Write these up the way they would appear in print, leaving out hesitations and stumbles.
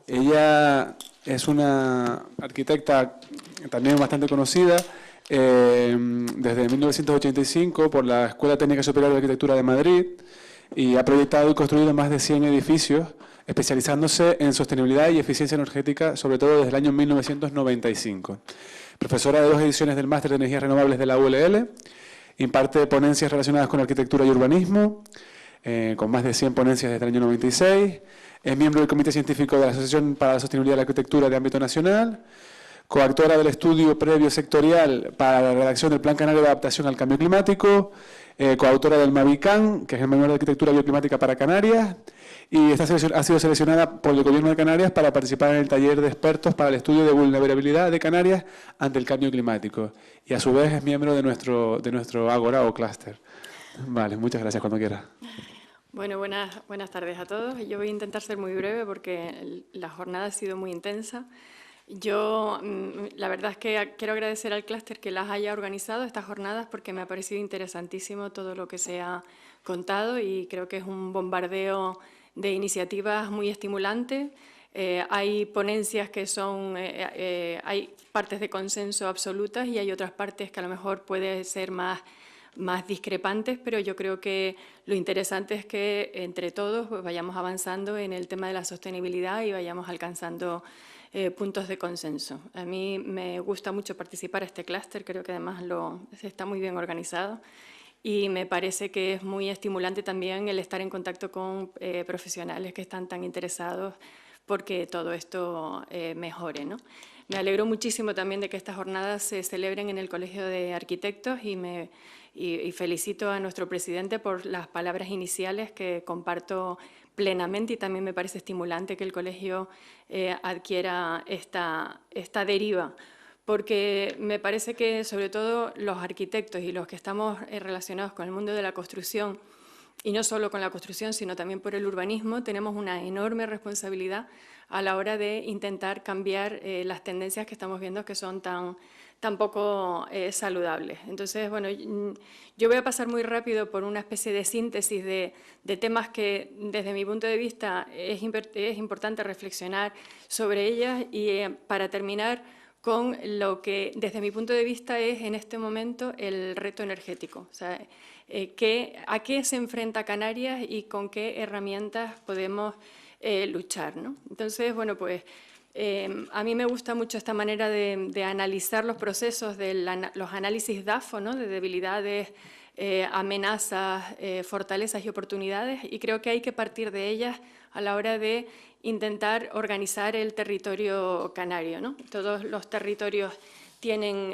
Ella es una arquitecta también bastante conocida desde 1985 por la Escuela Técnica Superior de Arquitectura de Madrid y ha proyectado y construido más de 100 edificios, especializándose en sostenibilidad y eficiencia energética, sobre todo desde el año 1995. Profesora de 2 ediciones del Máster de Energías Renovables de la ULL, imparte ponencias relacionadas con arquitectura y urbanismo, con más de 100 ponencias desde el año 96, es miembro del Comité Científico de la Asociación para la Sostenibilidad de la Arquitectura de ámbito nacional, coautora del estudio previo sectorial para la redacción del Plan Canario de Adaptación al Cambio Climático, coautora del MABICAN, que es el Manual de Arquitectura Bioclimática para Canarias, y ha sido seleccionada por el Gobierno de Canarias para participar en el taller de expertos para el estudio de vulnerabilidad de Canarias ante el cambio climático. Y a su vez es miembro de nuestro Ágora o clúster. Vale, muchas gracias, cuando quiera. Bueno, buenas tardes a todos. Yo voy a intentar ser muy breve porque la jornada ha sido muy intensa. Yo, la verdad es que quiero agradecer al clúster que las haya organizado estas jornadas porque me ha parecido interesantísimo todo lo que se ha contado y creo que es un bombardeo de iniciativas muy estimulante. Hay ponencias que son, hay partes de consenso absolutas y hay otras partes que a lo mejor puede ser más discrepantes, pero yo creo que lo interesante es que entre todos pues, vayamos avanzando en el tema de la sostenibilidad y vayamos alcanzando puntos de consenso. A mí me gusta mucho participar en este clúster, creo que además está muy bien organizado y me parece que es muy estimulante también el estar en contacto con profesionales que están tan interesados porque todo esto mejore, ¿no? Me alegro muchísimo también de que estas jornadas se celebren en el Colegio de Arquitectos y felicito a nuestro presidente por las palabras iniciales que comparto plenamente y también me parece estimulante que el colegio adquiera esta deriva, porque me parece que sobre todo los arquitectos y los que estamos relacionados con el mundo de la construcción, y no solo con la construcción, sino también por el urbanismo, tenemos una enorme responsabilidad a la hora de intentar cambiar las tendencias que estamos viendo que son tan poco saludables. Entonces, bueno, yo voy a pasar muy rápido por una especie de síntesis de temas que, desde mi punto de vista, es importante reflexionar sobre ellas y para terminar con lo que, desde mi punto de vista, es en este momento el reto energético. O sea, ¿a qué se enfrenta Canarias y con qué herramientas podemos luchar, ¿no? Entonces, bueno, pues a mí me gusta mucho esta manera de analizar los procesos, los análisis DAFO, ¿no? De debilidades, amenazas, fortalezas y oportunidades, y creo que hay que partir de ellas a la hora de intentar organizar el territorio canario, ¿no? Todos los territorios tienen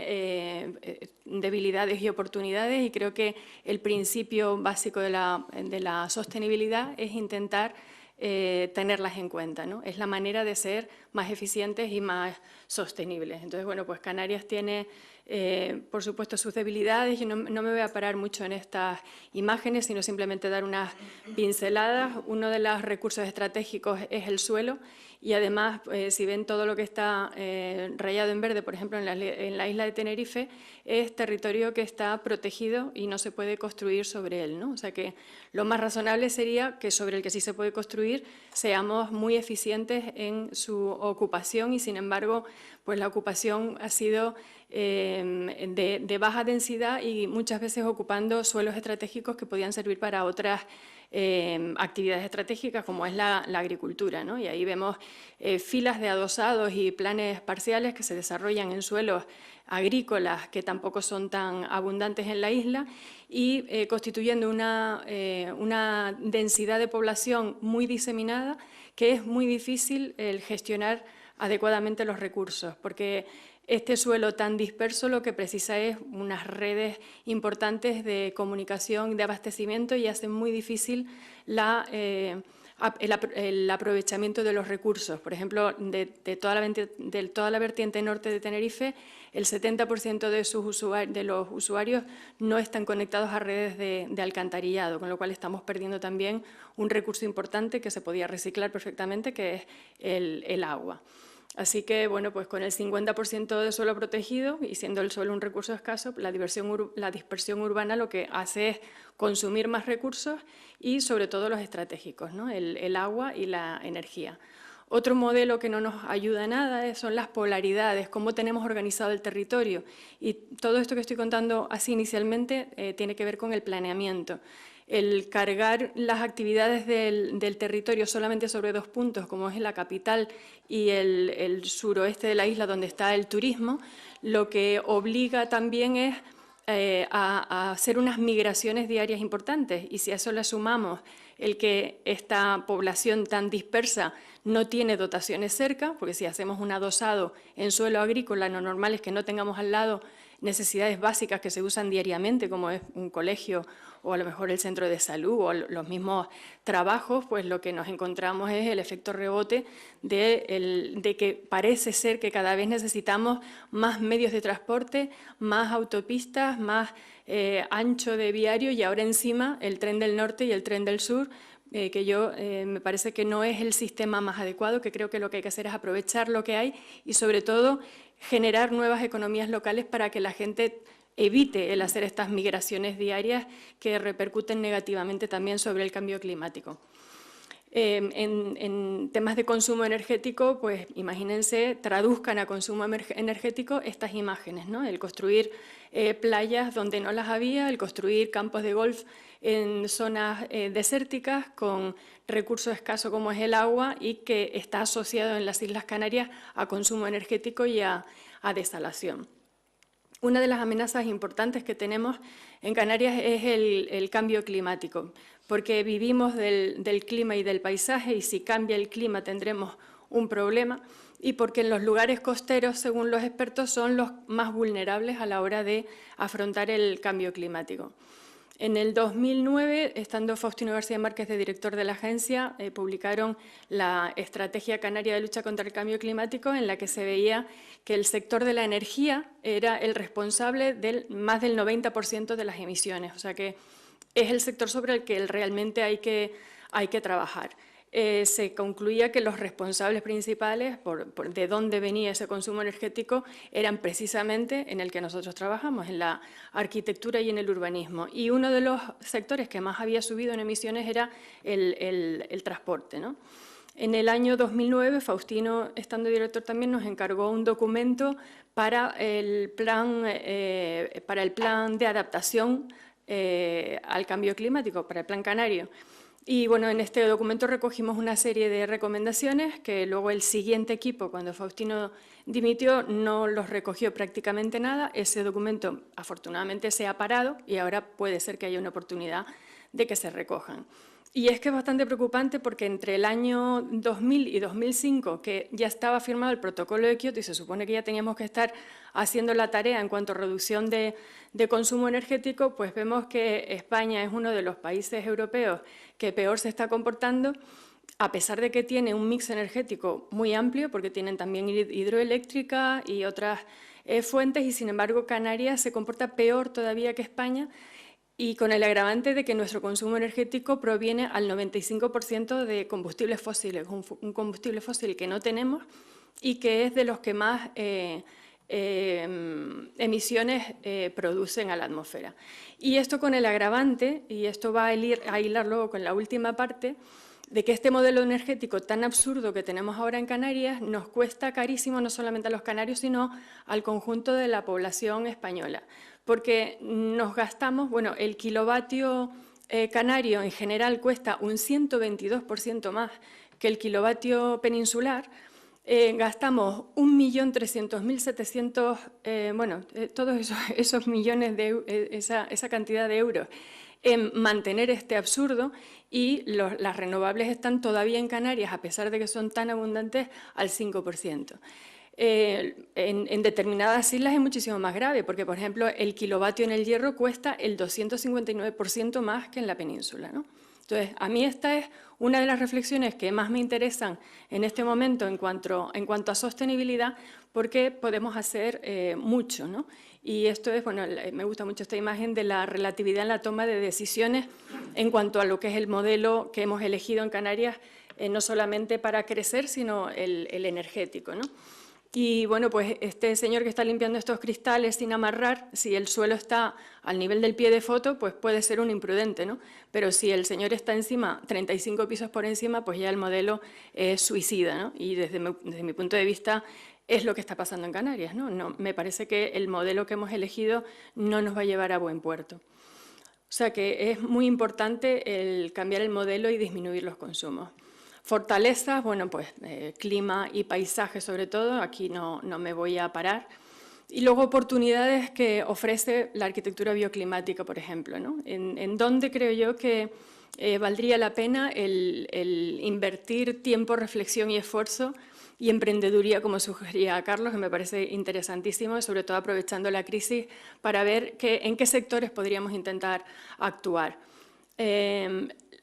debilidades y oportunidades y creo que el principio básico de la sostenibilidad es intentar tenerlas en cuenta, ¿no? Es la manera de ser más eficientes y más sostenibles. Entonces, bueno, pues Canarias tiene, por supuesto, sus debilidades. Yo no me voy a parar mucho en estas imágenes, sino simplemente dar unas pinceladas. Uno de los recursos estratégicos es el suelo y además, si ven todo lo que está rayado en verde, por ejemplo, en la isla de Tenerife, es territorio que está protegido y no se puede construir sobre él, ¿no? O sea que lo más razonable sería que sobre el que sí se puede construir seamos muy eficientes en su ocupación y, sin embargo, pues la ocupación ha sido de baja densidad y muchas veces ocupando suelos estratégicos que podían servir para otras actividades estratégicas como es la agricultura, ¿no? Y ahí vemos filas de adosados y planes parciales que se desarrollan en suelos agrícolas que tampoco son tan abundantes en la isla y constituyendo una densidad de población muy diseminada que es muy difícil el gestionar adecuadamente los recursos, porque este suelo tan disperso lo que precisa es unas redes importantes de comunicación, de abastecimiento y hace muy difícil el aprovechamiento de los recursos. Por ejemplo, de toda la vertiente norte de Tenerife, el 70% de los usuarios no están conectados a redes de alcantarillado, con lo cual estamos perdiendo también un recurso importante que se podía reciclar perfectamente, que es el agua. Así que, bueno, pues con el 50% de suelo protegido y siendo el suelo un recurso escaso, la dispersión urbana lo que hace es consumir más recursos y sobre todo los estratégicos, ¿no? El agua y la energía. Otro modelo que no nos ayuda nada son las polaridades, cómo tenemos organizado el territorio. Y todo esto que estoy contando así inicialmente tiene que ver con el planeamiento. El cargar las actividades del territorio solamente sobre 2 puntos, como es la capital y el suroeste de la isla donde está el turismo, lo que obliga también es a hacer unas migraciones diarias importantes. Y si a eso le sumamos el que esta población tan dispersa no tiene dotaciones cerca, porque si hacemos un adosado en suelo agrícola, lo normal es que no tengamos al lado necesidades básicas que se usan diariamente, como es un colegio o a lo mejor el centro de salud o los mismos trabajos, pues lo que nos encontramos es el efecto rebote de que parece ser que cada vez necesitamos más medios de transporte, más autopistas, más ancho de viario y ahora encima el tren del norte y el tren del sur, que me parece que no es el sistema más adecuado, que creo que lo que hay que hacer es aprovechar lo que hay y sobre todo generar nuevas economías locales para que la gente evite el hacer estas migraciones diarias que repercuten negativamente también sobre el cambio climático. En temas de consumo energético, pues imagínense, traduzcan a consumo energético estas imágenes, ¿no? El construir playas donde no las había, el construir campos de golf en zonas desérticas con recursos escasos como es el agua y que está asociado en las Islas Canarias a consumo energético y a desalación. Una de las amenazas importantes que tenemos en Canarias es el cambio climático, porque vivimos del clima y del paisaje y si cambia el clima tendremos un problema y porque en los lugares costeros, según los expertos, son los más vulnerables a la hora de afrontar el cambio climático. En el 2009, estando Faustino García Márquez de director de la agencia, publicaron la Estrategia Canaria de Lucha contra el Cambio Climático, en la que se veía que el sector de la energía era el responsable del más del 90% de las emisiones, o sea que es el sector sobre el que realmente hay que trabajar. Se concluía que los responsables principales de dónde venía ese consumo energético eran precisamente en el que nosotros trabajamos, en la arquitectura y en el urbanismo. Y uno de los sectores que más había subido en emisiones era el transporte, ¿no? En el año 2009, Faustino, estando director también, nos encargó un documento para el plan de adaptación al cambio climático, para el Plan Canario. Y bueno, en este documento recogimos una serie de recomendaciones que luego el siguiente equipo, cuando Faustino dimitió, no los recogió prácticamente nada. Ese documento afortunadamente se ha parado y ahora puede ser que haya una oportunidad de que se recojan. Y es que es bastante preocupante porque entre el año 2000 y 2005, que ya estaba firmado el protocolo de Kioto y se supone que ya teníamos que estar haciendo la tarea en cuanto a reducción de consumo energético, pues vemos que España es uno de los países europeos que peor se está comportando, a pesar de que tiene un mix energético muy amplio, porque tienen también hidroeléctrica y otras fuentes, y sin embargo Canarias se comporta peor todavía que España, y con el agravante de que nuestro consumo energético proviene al 95% de combustibles fósiles, un combustible fósil que no tenemos y que es de los que más emisiones producen a la atmósfera. Y esto con el agravante, y esto va a hilar luego con la última parte, de que este modelo energético tan absurdo que tenemos ahora en Canarias nos cuesta carísimo no solamente a los canarios, sino al conjunto de la población española. Porque nos gastamos, bueno, el kilovatio canario en general cuesta un 122% más que el kilovatio peninsular. Gastamos 1.300.700, bueno, todos esos millones de esa cantidad de euros en mantener este absurdo y las renovables están todavía en Canarias, a pesar de que son tan abundantes, al 5%. En determinadas islas es muchísimo más grave, porque, por ejemplo, el kilovatio en el Hierro cuesta el 259% más que en la península, ¿no? Entonces, a mí esta es una de las reflexiones que más me interesan en este momento en cuanto a sostenibilidad, porque podemos hacer mucho, ¿no? Y esto es, bueno, me gusta mucho esta imagen de la relatividad en la toma de decisiones en cuanto a lo que es el modelo que hemos elegido en Canarias, no solamente para crecer, sino el energético, ¿no? Y bueno, pues este señor que está limpiando estos cristales sin amarrar, si el suelo está al nivel del pie de foto, pues puede ser un imprudente, ¿no? Pero si el señor está encima, 35 pisos por encima, pues ya el modelo es suicida, ¿no? Y desde mi punto de vista es lo que está pasando en Canarias, ¿no? Me parece que el modelo que hemos elegido no nos va a llevar a buen puerto. O sea que es muy importante el cambiar el modelo y disminuir los consumos. Fortalezas, bueno, pues clima y paisaje sobre todo, aquí no me voy a parar. Y luego oportunidades que ofrece la arquitectura bioclimática, por ejemplo, ¿no? En donde creo yo que valdría la pena el invertir tiempo, reflexión y esfuerzo y emprendeduría, como sugería Carlos, que me parece interesantísimo, sobre todo aprovechando la crisis para ver en qué sectores podríamos intentar actuar.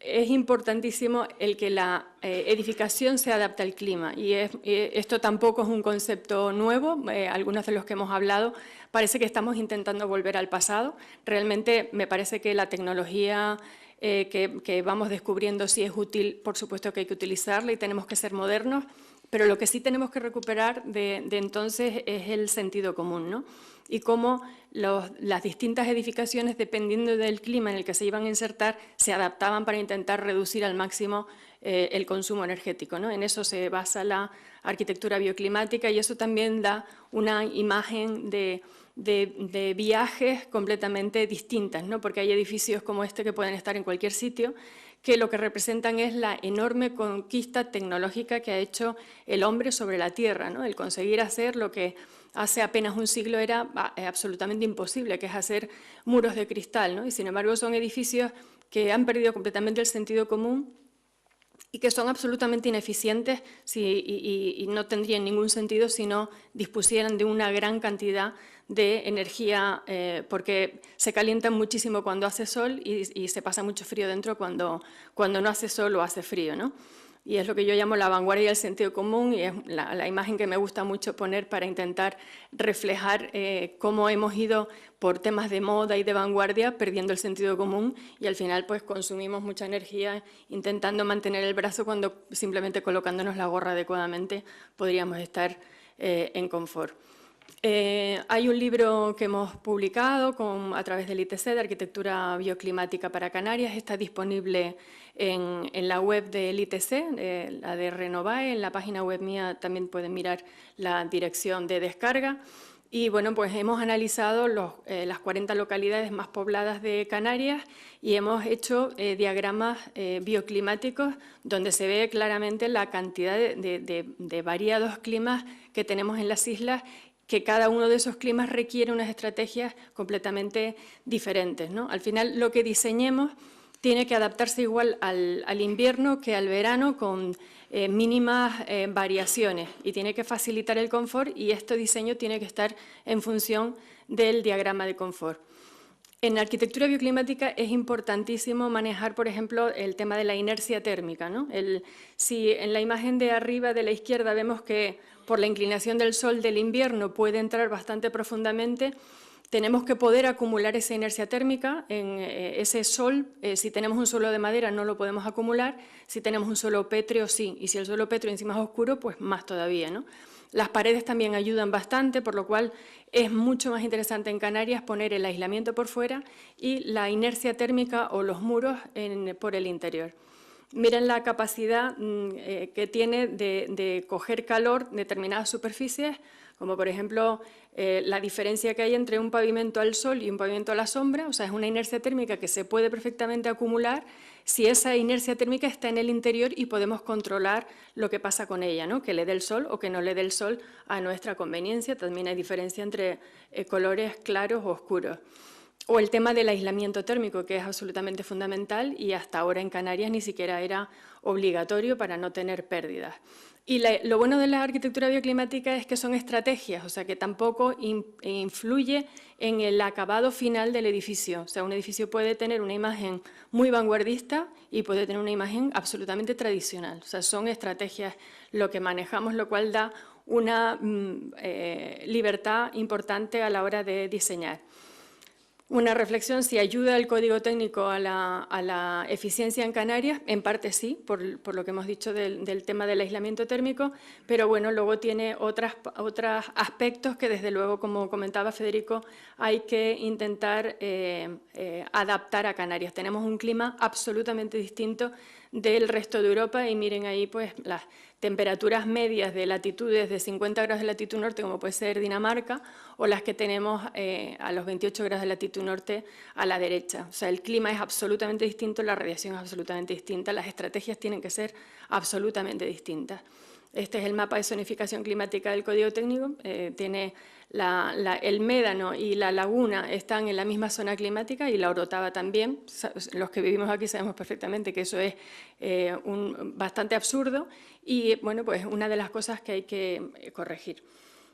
Es importantísimo el que la edificación se adapte al clima y esto tampoco es un concepto nuevo, algunos de los que hemos hablado parece que estamos intentando volver al pasado. Realmente me parece que la tecnología que vamos descubriendo sí es útil, por supuesto que hay que utilizarla y tenemos que ser modernos, pero lo que sí tenemos que recuperar de entonces es el sentido común, ¿no? Y cómo las distintas edificaciones, dependiendo del clima en el que se iban a insertar, se adaptaban para intentar reducir al máximo el consumo energético, ¿no? En eso se basa la arquitectura bioclimática y eso también da una imagen de viajes completamente distintas, ¿no? Porque hay edificios como este que pueden estar en cualquier sitio, que lo que representan es la enorme conquista tecnológica que ha hecho el hombre sobre la Tierra, ¿no? El conseguir hacer lo que hace apenas un siglo era absolutamente imposible, que es hacer muros de cristal, ¿no? Y sin embargo son edificios que han perdido completamente el sentido común y que son absolutamente ineficientes y no tendrían ningún sentido si no dispusieran de una gran cantidad de energía, porque se calientan muchísimo cuando hace sol y se pasa mucho frío dentro cuando no hace sol o hace frío, ¿no? Y es lo que yo llamo la vanguardia del sentido común y es la imagen que me gusta mucho poner para intentar reflejar cómo hemos ido por temas de moda y de vanguardia perdiendo el sentido común y al final pues consumimos mucha energía intentando mantener el brazo cuando simplemente colocándonos la gorra adecuadamente podríamos estar en confort. Hay un libro que hemos publicado a través del ITC de Arquitectura Bioclimática para Canarias, está disponible en la web del ITC, la de Renovae, en la página web mía también pueden mirar la dirección de descarga. Y bueno, pues hemos analizado las 40 localidades más pobladas de Canarias y hemos hecho diagramas bioclimáticos donde se ve claramente la cantidad de variados climas que tenemos en las islas, que cada uno de esos climas requiere unas estrategias completamente diferentes, ¿no? Al final, lo que diseñemos tiene que adaptarse igual al invierno que al verano con mínimas variaciones y tiene que facilitar el confort y este diseño tiene que estar en función del diagrama de confort. En arquitectura bioclimática es importantísimo manejar, por ejemplo, el tema de la inercia térmica, ¿no? Si en la imagen de arriba de la izquierda vemos que por la inclinación del sol del invierno puede entrar bastante profundamente, tenemos que poder acumular esa inercia térmica en ese sol. Si tenemos un suelo de madera no lo podemos acumular, si tenemos un suelo pétreo sí, y si el suelo pétreo encima es oscuro, pues más todavía, ¿no? Las paredes también ayudan bastante, por lo cual es mucho más interesante en Canarias poner el aislamiento por fuera y la inercia térmica o los muros por el interior. Miren la capacidad que tiene de coger calor determinadas superficies, como por ejemplo la diferencia que hay entre un pavimento al sol y un pavimento a la sombra, o sea, es una inercia térmica que se puede perfectamente acumular si esa inercia térmica está en el interior y podemos controlar lo que pasa con ella, ¿no? Que le dé el sol o que no le dé el sol a nuestra conveniencia. También hay diferencia entre colores claros o oscuros. O el tema del aislamiento térmico, que es absolutamente fundamental y hasta ahora en Canarias ni siquiera era obligatorio para no tener pérdidas. Y lo bueno de la arquitectura bioclimática es que son estrategias, o sea que tampoco influye en el acabado final del edificio. O sea, un edificio puede tener una imagen muy vanguardista y puede tener una imagen absolutamente tradicional. O sea, son estrategias lo que manejamos, lo cual da una libertad importante a la hora de diseñar. Una reflexión, si ayuda el código técnico a la eficiencia en Canarias, en parte sí, por lo que hemos dicho del tema del aislamiento térmico, pero bueno, luego tiene otros aspectos que desde luego, como comentaba Federico, hay que intentar adaptar a Canarias. Tenemos un clima absolutamente distinto del resto de Europa y miren ahí pues las temperaturas medias de latitudes de 50 grados de latitud norte, como puede ser Dinamarca, o las que tenemos a los 28 grados de latitud norte a la derecha. O sea, el clima es absolutamente distinto, la radiación es absolutamente distinta, las estrategias tienen que ser absolutamente distintas. Este es el mapa de zonificación climática del Código Técnico, tiene el médano y la laguna están en la misma zona climática y la Orotava también. Los que vivimos aquí sabemos perfectamente que eso es bastante absurdo y, bueno, pues una de las cosas que hay que corregir.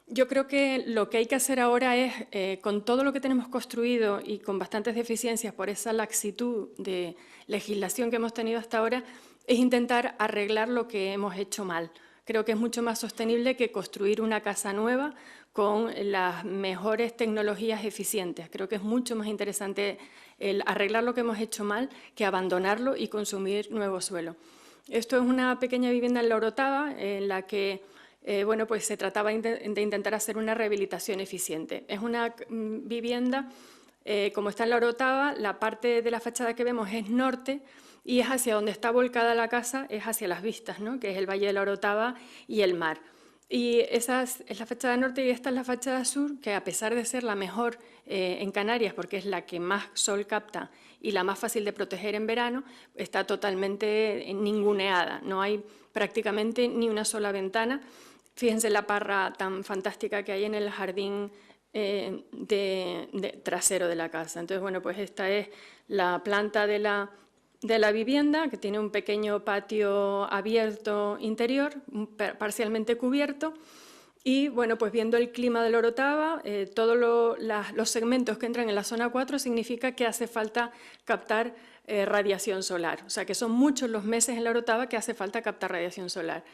Yo creo que lo que hay que hacer ahora es, con todo lo que tenemos construido y con bastantes deficiencias por esa laxitud de legislación que hemos tenido hasta ahora, es intentar arreglar lo que hemos hecho mal. Creo que es mucho más sostenible que construir una casa nueva con las mejores tecnologías eficientes. Creo que es mucho más interesante el arreglar lo que hemos hecho mal que abandonarlo y consumir nuevo suelo. Esto es una pequeña vivienda en la Orotava en la que bueno, pues se trataba de intentar hacer una rehabilitación eficiente. Es una vivienda, como está en la Orotava, la parte de la fachada que vemos es norte y es hacia donde está volcada la casa, es hacia las vistas, ¿no? Que es el Valle de la Orotava y el mar. Y esa es la fachada norte y esta es la fachada sur, que a pesar de ser la mejor en Canarias, porque es la que más sol capta y la más fácil de proteger en verano, está totalmente ninguneada. No hay prácticamente ni una sola ventana. Fíjense la parra tan fantástica que hay en el jardín trasero de la casa. Entonces, bueno, pues esta es la planta de la vivienda, que tiene un pequeño patio abierto interior, parcialmente cubierto. Y, bueno, pues viendo el clima de la Orotava, todos los segmentos que entran en la zona 4 significa que hace falta captar radiación solar. O sea, que son muchos los meses en la Orotava que hace falta captar radiación solar.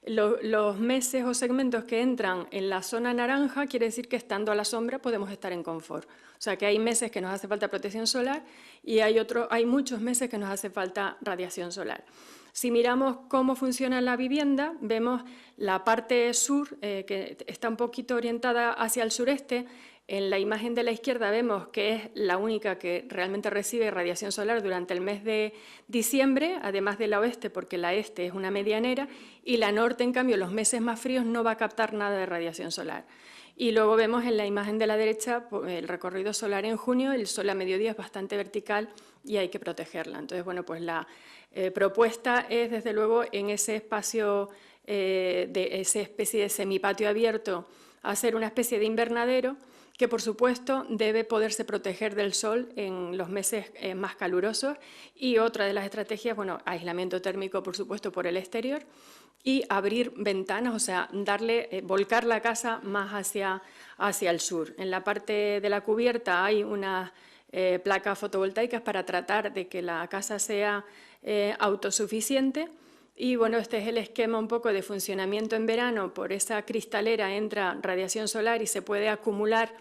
Los meses o segmentos que entran en la zona naranja quiere decir que estando a la sombra podemos estar en confort. O sea que hay meses que nos hace falta protección solar y hay muchos meses que nos hace falta radiación solar. Si miramos cómo funciona la vivienda, vemos la parte sur que está un poquito orientada hacia el sureste. En la imagen de la izquierda vemos que es la única que realmente recibe radiación solar durante el mes de diciembre, además de la oeste, porque la este es una medianera, y la norte, en cambio, los meses más fríos no va a captar nada de radiación solar. Y luego vemos en la imagen de la derecha el recorrido solar en junio, el sol a mediodía es bastante vertical y hay que protegerla. Entonces, bueno, pues la propuesta es, desde luego, en ese espacio, esa especie de semipatio abierto, hacer una especie de invernadero que, por supuesto, debe poderse proteger del sol en los meses más calurosos. Y otra de las estrategias, bueno, aislamiento térmico, por supuesto, por el exterior y abrir ventanas, o sea, volcar la casa más hacia el sur. En la parte de la cubierta hay unas placas fotovoltaicas para tratar de que la casa sea autosuficiente. Y bueno, este es el esquema un poco de funcionamiento en verano. Por esa cristalera entra radiación solar y se puede acumular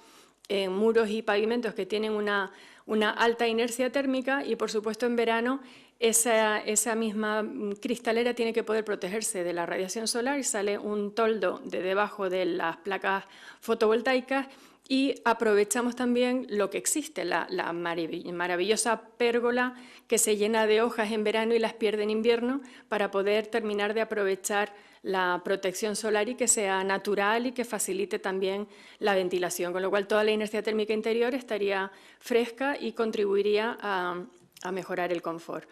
en muros y pavimentos que tienen una alta inercia térmica y, por supuesto, en verano esa misma cristalera tiene que poder protegerse de la radiación solar y sale un toldo de debajo de las placas fotovoltaicas y aprovechamos también lo que existe, la maravillosa pérgola que se llena de hojas en verano y las pierde en invierno para poder terminar de aprovechar la protección solar y que sea natural y que facilite también la ventilación, con lo cual toda la inercia térmica interior estaría fresca y contribuiría a mejorar el confort.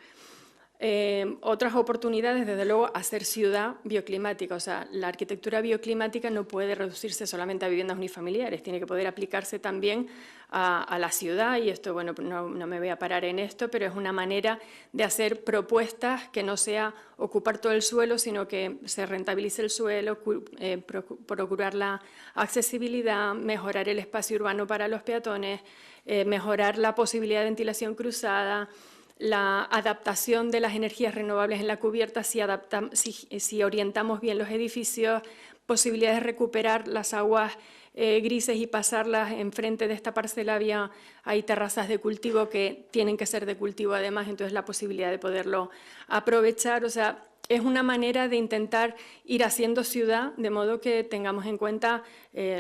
Otras oportunidades, desde luego, hacer ciudad bioclimática. O sea, la arquitectura bioclimática no puede reducirse solamente a viviendas unifamiliares, tiene que poder aplicarse también a la ciudad, y esto, bueno, no me voy a parar en esto, pero es una manera de hacer propuestas que no sea ocupar todo el suelo, sino que se rentabilice el suelo, procurar la accesibilidad, mejorar el espacio urbano para los peatones, mejorar la posibilidad de ventilación cruzada, la adaptación de las energías renovables en la cubierta, si orientamos bien los edificios, posibilidades de recuperar las aguas grises y pasarlas enfrente de esta parcela hay terrazas de cultivo que tienen que ser de cultivo además, entonces la posibilidad de poderlo aprovechar, o sea, es una manera de intentar ir haciendo ciudad de modo que tengamos en cuenta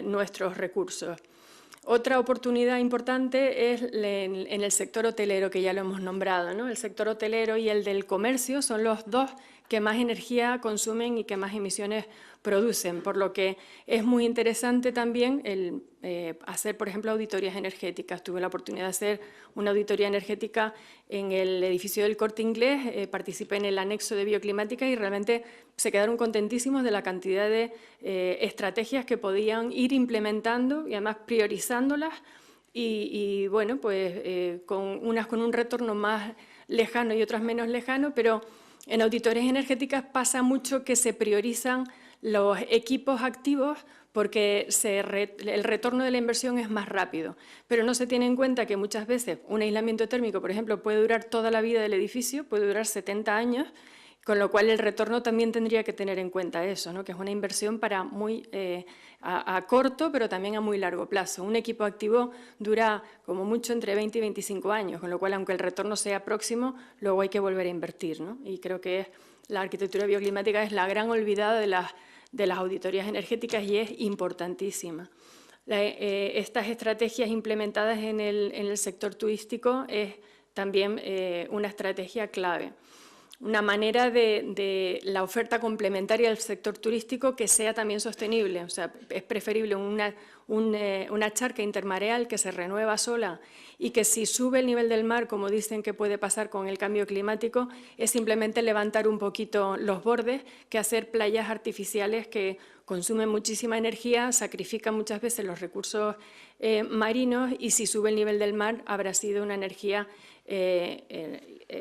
nuestros recursos. Otra oportunidad importante es en el sector hotelero, que ya lo hemos nombrado, ¿no? El sector hotelero y el del comercio son los dos que más energía consumen y que más emisiones producen, por lo que es muy interesante también hacer, por ejemplo, auditorías energéticas. Tuve la oportunidad de hacer una auditoría energética en el edificio del Corte Inglés, participé en el anexo de bioclimática y realmente se quedaron contentísimos de la cantidad de estrategias que podían ir implementando y además priorizándolas y bueno, pues unas con un retorno más lejano y otras menos lejano, pero en auditorías energéticas pasa mucho que se priorizan los equipos activos porque el retorno de la inversión es más rápido, pero no se tiene en cuenta que muchas veces un aislamiento térmico, por ejemplo, puede durar toda la vida del edificio, puede durar 70 años, con lo cual el retorno también tendría que tener en cuenta eso, ¿no? Que es una inversión para a corto, pero también a muy largo plazo. Un equipo activo dura como mucho entre 20 y 25 años, con lo cual, aunque el retorno sea próximo, luego hay que volver a invertir, ¿no? Y creo que la arquitectura bioclimática es la gran olvidada de las auditorías energéticas y es importantísima. Estas estrategias implementadas en el sector turístico es también una estrategia clave. Una manera de la oferta complementaria del sector turístico que sea también sostenible. O sea, es preferible una charca intermareal que se renueva sola y que si sube el nivel del mar, como dicen que puede pasar con el cambio climático, es simplemente levantar un poquito los bordes que hacer playas artificiales que consumen muchísima energía, sacrifican muchas veces los recursos marinos y si sube el nivel del mar habrá sido una energía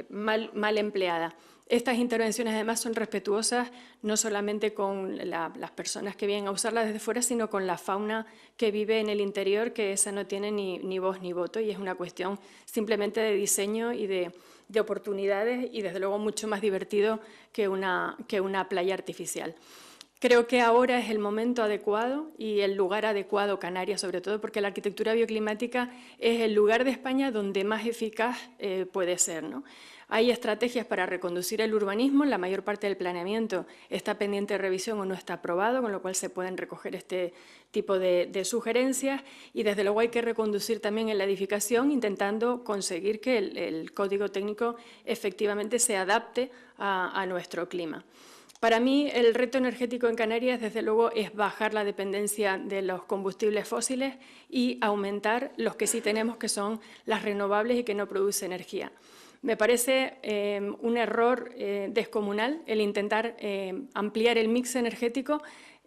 mal empleada. Estas intervenciones además son respetuosas no solamente con las personas que vienen a usarlas desde fuera, sino con la fauna que vive en el interior, que esa no tiene ni voz ni voto y es una cuestión simplemente de diseño y de oportunidades y desde luego mucho más divertido que una playa artificial. Creo que ahora es el momento adecuado y el lugar adecuado, Canarias sobre todo, porque la arquitectura bioclimática es el lugar de España donde más eficaz puede ser, ¿no? Hay estrategias para reconducir el urbanismo, la mayor parte del planeamiento está pendiente de revisión o no está aprobado, con lo cual se pueden recoger este tipo de sugerencias y desde luego hay que reconducir también en la edificación intentando conseguir que el código técnico efectivamente se adapte a nuestro clima. Para mí, el reto energético en Canarias, desde luego, es bajar la dependencia de los combustibles fósiles y aumentar los que sí tenemos, que son las renovables y que no producen energía. Me parece un error descomunal el intentar ampliar el mix energético,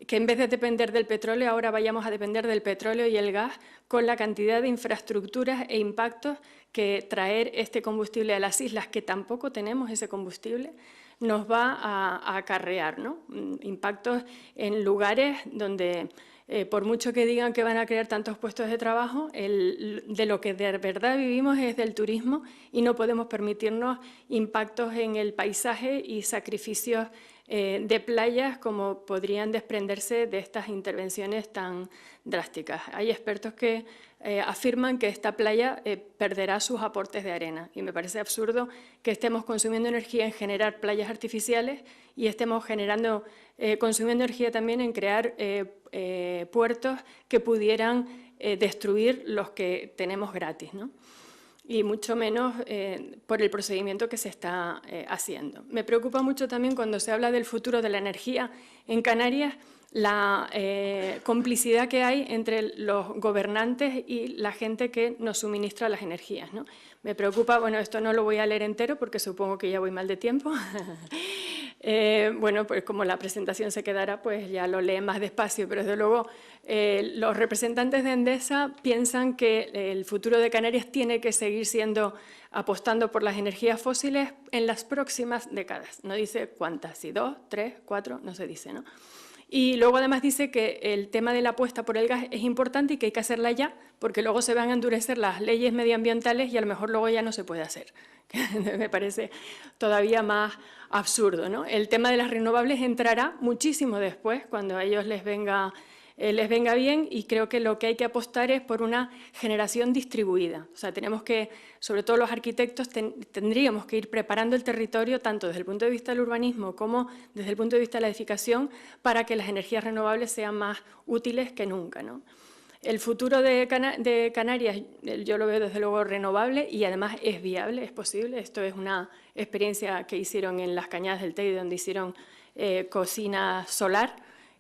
que en vez de depender del petróleo, ahora vayamos a depender del petróleo y el gas, con la cantidad de infraestructuras e impactos que traer este combustible a las islas, que tampoco tenemos ese combustible, nos va a acarrear, ¿no? Impactos en lugares donde, por mucho que digan que van a crear tantos puestos de trabajo, de lo que de verdad vivimos es del turismo y no podemos permitirnos impactos en el paisaje y sacrificios de playas como podrían desprenderse de estas intervenciones tan drásticas. Hay expertos que afirman que esta playa perderá sus aportes de arena y me parece absurdo que estemos consumiendo energía en generar playas artificiales y estemos consumiendo energía también en crear puertos que pudieran destruir los que tenemos gratis, ¿no? Y mucho menos por el procedimiento que se está haciendo. Me preocupa mucho también cuando se habla del futuro de la energía en Canarias, la complicidad que hay entre los gobernantes y la gente que nos suministra las energías, ¿no? Me preocupa, bueno, esto no lo voy a leer entero porque supongo que ya voy mal de tiempo. Bueno, pues como la presentación se quedará, pues ya lo leen más despacio, pero desde luego los representantes de Endesa piensan que el futuro de Canarias tiene que seguir apostando por las energías fósiles en las próximas décadas. No dice cuántas, si 2, 3, 4, no se dice, ¿no? Y luego además dice que el tema de la apuesta por el gas es importante y que hay que hacerla ya, porque luego se van a endurecer las leyes medioambientales y a lo mejor luego ya no se puede hacer. Me parece todavía más absurdo, ¿no? El tema de las renovables entrará muchísimo después, cuando a ellos les venga les venga bien, y creo que lo que hay que apostar es por una generación distribuida. O sea, tenemos que, sobre todo los arquitectos, tendríamos que ir preparando el territorio tanto desde el punto de vista del urbanismo como desde el punto de vista de la edificación para que las energías renovables sean más útiles que nunca, ¿no? El futuro de Canarias yo lo veo desde luego renovable y además es viable, es posible. Esto es una experiencia que hicieron en las Cañadas del Teide, donde hicieron cocina solar.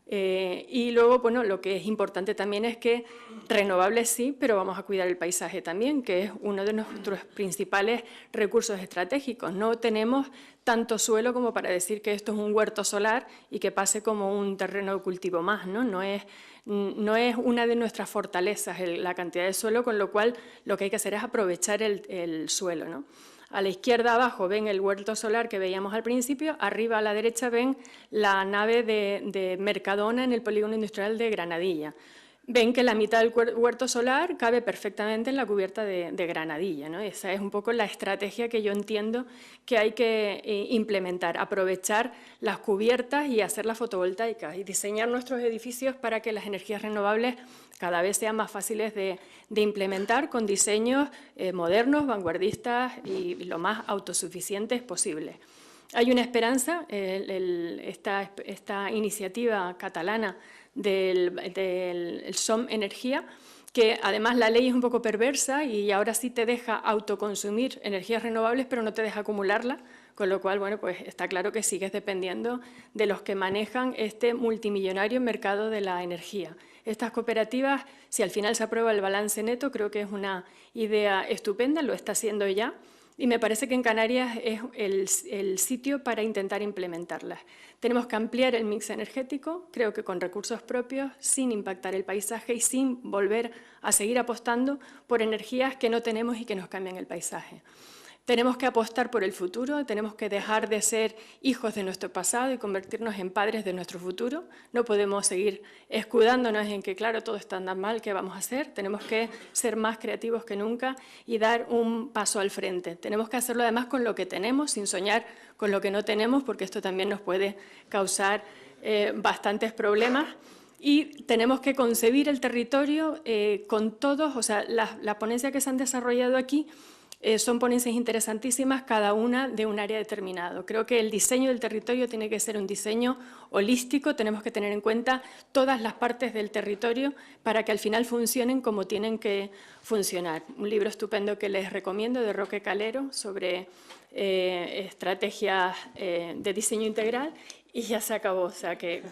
Y luego, bueno, lo que es importante también es que renovables sí, pero vamos a cuidar el paisaje también, que es uno de nuestros principales recursos estratégicos. No tenemos tanto suelo como para decir que esto es un huerto solar y que pase como un terreno de cultivo más, ¿no? No es una de nuestras fortalezas la cantidad de suelo, con lo cual lo que hay que hacer es aprovechar el suelo, ¿no? A la izquierda abajo ven el huerto solar que veíamos al principio, arriba a la derecha ven la nave de Mercadona en el polígono industrial de Granadilla. Ven que la mitad del huerto solar cabe perfectamente en la cubierta de Granadilla, ¿no? Esa es un poco la estrategia que yo entiendo que hay que implementar, aprovechar las cubiertas y hacer las fotovoltaicas y diseñar nuestros edificios para que las energías renovables cada vez sean más fáciles de implementar con diseños modernos, vanguardistas y lo más autosuficientes posibles. Hay una esperanza, esta iniciativa catalana del SOM Energía, que además la ley es un poco perversa y ahora sí te deja autoconsumir energías renovables, pero no te deja acumularla, con lo cual, bueno, pues está claro que sigues dependiendo de los que manejan este multimillonario mercado de la energía. Estas cooperativas, si al final se aprueba el balance neto, creo que es una idea estupenda, lo está haciendo ya, y me parece que en Canarias es el sitio para intentar implementarlas. Tenemos que ampliar el mix energético, creo que con recursos propios, sin impactar el paisaje y sin volver a seguir apostando por energías que no tenemos y que nos cambian el paisaje. Tenemos que apostar por el futuro, tenemos que dejar de ser hijos de nuestro pasado y convertirnos en padres de nuestro futuro. No podemos seguir escudándonos en que, claro, todo está tan mal, ¿qué vamos a hacer? Tenemos que ser más creativos que nunca y dar un paso al frente. Tenemos que hacerlo además con lo que tenemos, sin soñar con lo que no tenemos, porque esto también nos puede causar bastantes problemas. Y tenemos que concebir el territorio con todos, o sea, la ponencia que se han desarrollado aquí son ponencias interesantísimas, cada una de un área determinado. Creo que el diseño del territorio tiene que ser un diseño holístico, tenemos que tener en cuenta todas las partes del territorio para que al final funcionen como tienen que funcionar. Un libro estupendo que les recomiendo de Roque Calero sobre estrategias de diseño integral. Y ya se acabó, o sea que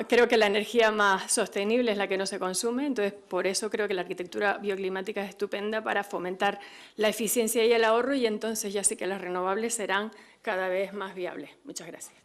creo que la energía más sostenible es la que no se consume, entonces por eso creo que la arquitectura bioclimática es estupenda para fomentar la eficiencia y el ahorro, y entonces ya sí que las renovables serán cada vez más viables. Muchas gracias.